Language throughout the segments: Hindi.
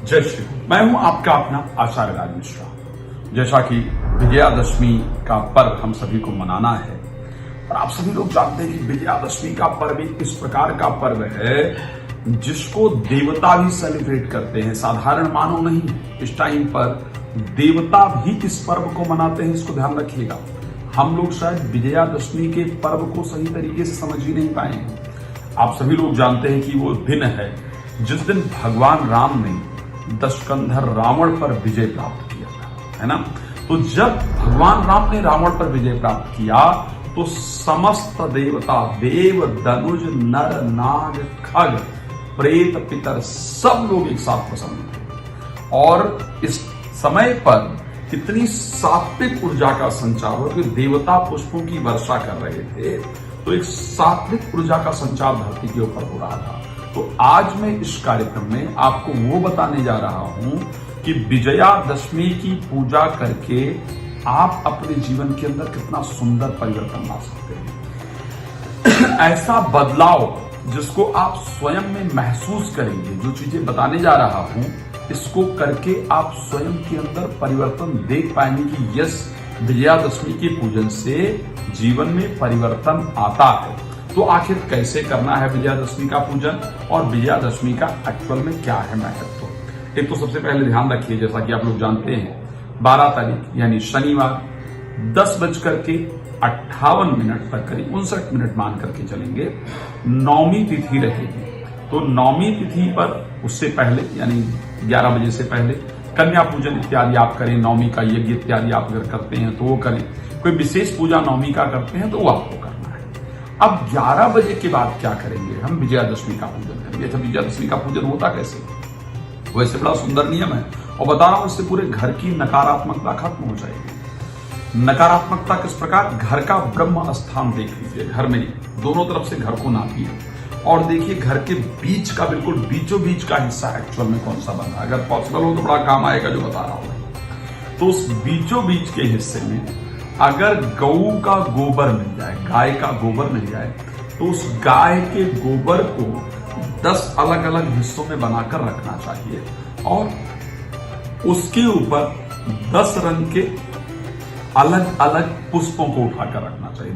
जय श्री राम। मैं हूं आपका अपना आचार्य राज मिश्रा। जैसा कि विजयादशमी का पर्व हम सभी को मनाना है और आप सभी लोग जानते हैं कि विजयादशमी का पर्व एक इस प्रकार का पर्व है जिसको देवता भी सेलिब्रेट करते हैं, साधारण मानव नहीं। इस टाइम पर देवता भी इस पर्व को मनाते हैं, इसको ध्यान रखिएगा। हम लोग शायद विजयादशमी के पर्व को सही तरीके से समझ ही नहीं पाए हैं। आप सभी लोग जानते हैं कि वो दिन है जिस दिन भगवान राम ने दशकंधर रावण पर विजय प्राप्त किया था, है ना। तो जब भगवान राम ने रावण पर विजय प्राप्त किया तो समस्त देवता, देव, दनुज, नर, नाग, खग, प्रेत, पितर सब लोग एक साथ प्रसन्न थे और इस समय पर इतनी सात्विक ऊर्जा का संचार हो कि देवता पुष्पों की वर्षा कर रहे थे। तो एक सात्विक ऊर्जा का संचार धरती के ऊपर हो रहा था। तो आज मैं इस कार्यक्रम में आपको वो बताने जा रहा हूं कि विजयादशमी की पूजा करके आप अपने जीवन के अंदर कितना सुंदर परिवर्तन ला सकते हैं। ऐसा बदलाव जिसको आप स्वयं में महसूस करेंगे। जो चीजें बताने जा रहा हूं इसको करके आप स्वयं के अंदर परिवर्तन देख पाएंगे कि यस, विजयादशमी के पूजन से जीवन में परिवर्तन आता है। तो आखिर कैसे करना है विजयादशमी का पूजन और विजयादशमी का एक्चुअल में क्या है महत्व। एक तो सबसे पहले ध्यान रखिए, जैसा कि आप लोग जानते हैं 12 तारीख यानी शनिवार 10:58 तक, करीब 59 मिनट मान करके चलेंगे, नौमी तिथि रहेगी। तो नौमी तिथि पर उससे पहले यानी 11 बजे से पहले कन्या पूजन इत्यादि आप करें, नौमी का यज्ञ इत्यादि आप अगर करते हैं तो वो करें। कोई विशेष पूजा नौमी का करते हैं तो वो आपको करना है। अब 11 बजे के बाद क्या करेंगे, हम विजयादशमी का पूजन करेंगे। अच्छा, विजयादशमी का पूजन होता कैसे? वैसे बड़ा सुंदर नियम है और बता रहा हूं, इससे पूरे घर की नकारात्मकता खत्म हो जाएगी। नकारात्मकता किस प्रकार? घर का ब्रह्म स्थान देख लीजिए, घर में दोनों तरफ से घर को नापिए और देखिए घर के बीच का, बिल्कुल बीचों बीच का हिस्सा एक्चुअल में कौन सा बन रहा है। अगर पॉसिबल हो तो बड़ा काम आएगा जो बता रहा हूं। तो उस बीचों बीच के हिस्से में अगर गऊ का गोबर मिल जाए, गाय का गोबर मिल जाए, तो उस गाय के गोबर को 10 अलग अलग हिस्सों में बनाकर रखना चाहिए और उसके ऊपर 10 रंग के अलग अलग पुष्पों को उठाकर रखना चाहिए।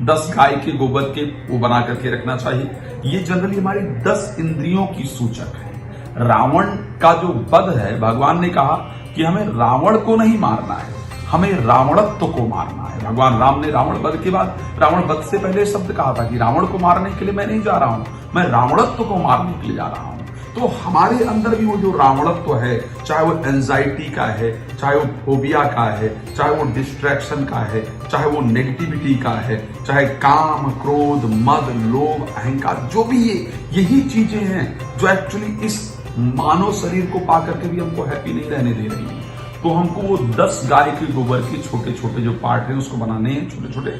10 गाय के गोबर के वो बना करके रखना चाहिए। ये जनरली हमारी 10 इंद्रियों की सूचक है। रावण का जो वध है, भगवान ने कहा कि हमें रावण को नहीं मारना है, हमें रावणत्व को मारना है। भगवान राम ने रावण वध के बाद, रावण वध से पहले शब्द कहा था कि रावण को मारने के लिए मैं नहीं जा रहा हूं, मैं रावणत्व को मारने के लिए जा रहा हूं। तो हमारे अंदर भी वो जो रावणत्व है, चाहे वो एंजाइटी का है, चाहे वो फोबिया का है, चाहे वो डिस्ट्रैक्शन का है, चाहे वो नेगेटिविटी का है, चाहे काम, क्रोध, मद, लोभ, अहंकार, जो भी यही चीजें हैं जो एक्चुअली इस मानव शरीर को पाकर के भी हमको हैप्पी नहीं रहने दे रही है। तो हमको वो 10 गाय के गोबर के छोटे छोटे जो पार्ट हैं उसको बनाने हैं, छोटे छोटे।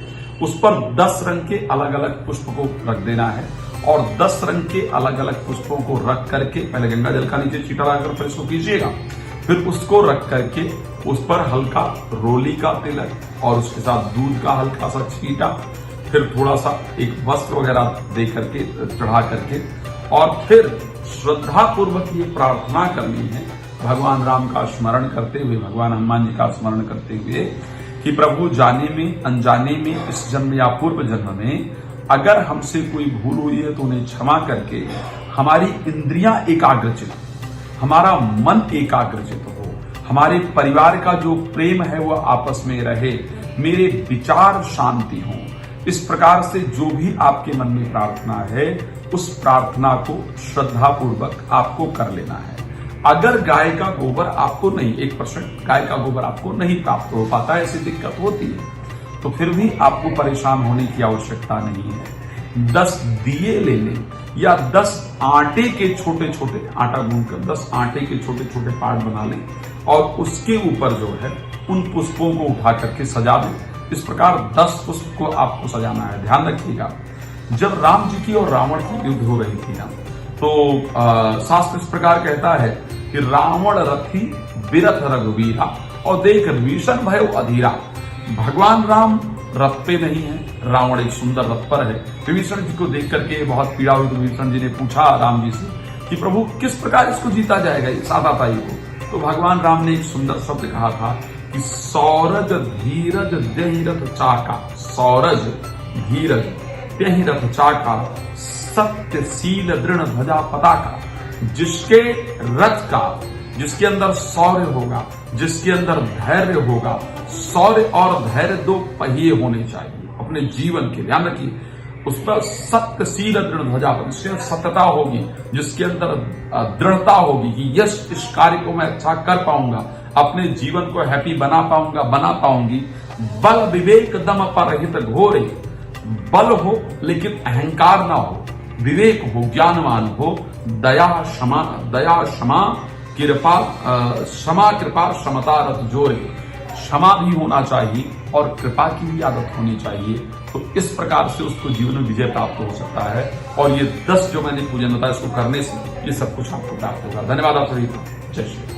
उस पर 10 रंग के अलग अलग पुष्प को रख देना है और 10 रंग के अलग अलग पुष्पों को रख करके पहले गंगा जल का नीचे छींटा लगाकर फिर इसको कीजिएगा। फिर उसको रख करके उस पर हल्का रोली का तिलक और उसके साथ दूध का हल्का सा छींटा, फिर थोड़ा सा एक वस्त्र वगैरह दे करके चढ़ा करके और फिर श्रद्धा पूर्वक ये प्रार्थना करनी है, भगवान राम का स्मरण करते हुए, भगवान हनुमान जी का स्मरण करते हुए कि प्रभु, जाने में अनजाने में इस जन्म या पूर्व जन्म में अगर हमसे कोई भूल हुई है तो उन्हें क्षमा करके हमारी इंद्रियां एकाग्रचित, हमारा मन एकाग्रचित हो, हमारे परिवार का जो प्रेम है वो आपस में रहे, मेरे विचार शांति हो। इस प्रकार से जो भी आपके मन में प्रार्थना है उस प्रार्थना को श्रद्धा पूर्वक आपको कर लेना है। अगर गाय का गोबर आपको नहीं, 1% गाय का गोबर आपको नहीं प्राप्त हो पाता है, ऐसी दिक्कत होती है, तो फिर भी आपको परेशान होने की आवश्यकता नहीं है। 10 दिए ले लें या 10 आटे के छोटे छोटे, आटा गूंथकर 10 आटे के छोटे छोटे पार्ट बना लें और उसके ऊपर जो है उन पुष्पों को उठा करके सजा दें। इस प्रकार 10 पुष्प को आपको सजाना है। ध्यान रखिएगा, जब राम जी की और रावण की युद्ध हो रही थी ना, तो शास्त्र इस प्रकार कहता है कि रावण रथी बिरथ रघुवीरा और देख भीषण भयो अधीरा। भगवान राम रथ पे नहीं है, रावण एक सुंदर रथ पर है। विभीषण जी को देख करके बहुत पीड़ा हुई तो विभीषण जी ने पूछा राम जी से कि प्रभु किस प्रकार इसको जीता जाएगा इस आताताई को। तो भगवान राम ने एक सुंदर शब्द कहा था कि सौरज धीरज देहि रथ चाका, सौरज धीरज देहि रथ चाका, सत्यशील दृढ़ ध्वजा पताका। जिसके रथ का, जिसके अंदर शौर्य होगा, जिसके अंदर धैर्य होगा, शौर्य और धैर्य दो पहिए होने चाहिए अपने जीवन के, ध्यान रखिए। उस पर सत्यशील दृढ़ ध्वजा, जिसके सत्यता होगी, जिसके अंदर दृढ़ता होगी कि यस इस कार्य को मैं अच्छा कर पाऊंगा, अपने जीवन को हैप्पी बना पाऊंगा, बना पाऊंगी। बल विवेक दम परहित घोरे, बल हो लेकिन अहंकार ना हो, विवेक हो, ज्ञानवान हो, दया क्षमा कृपा, क्षमा कृपा क्षमता रथ जोरे, क्षमा भी होना चाहिए और कृपा की भी आदत होनी चाहिए। तो इस प्रकार से उसको जीवन में विजय प्राप्त हो सकता है। और ये 10 जो मैंने पूजन बताया, इसको करने से ये सब कुछ आपको प्राप्त होगा। धन्यवाद आप सभी को। जय श्री।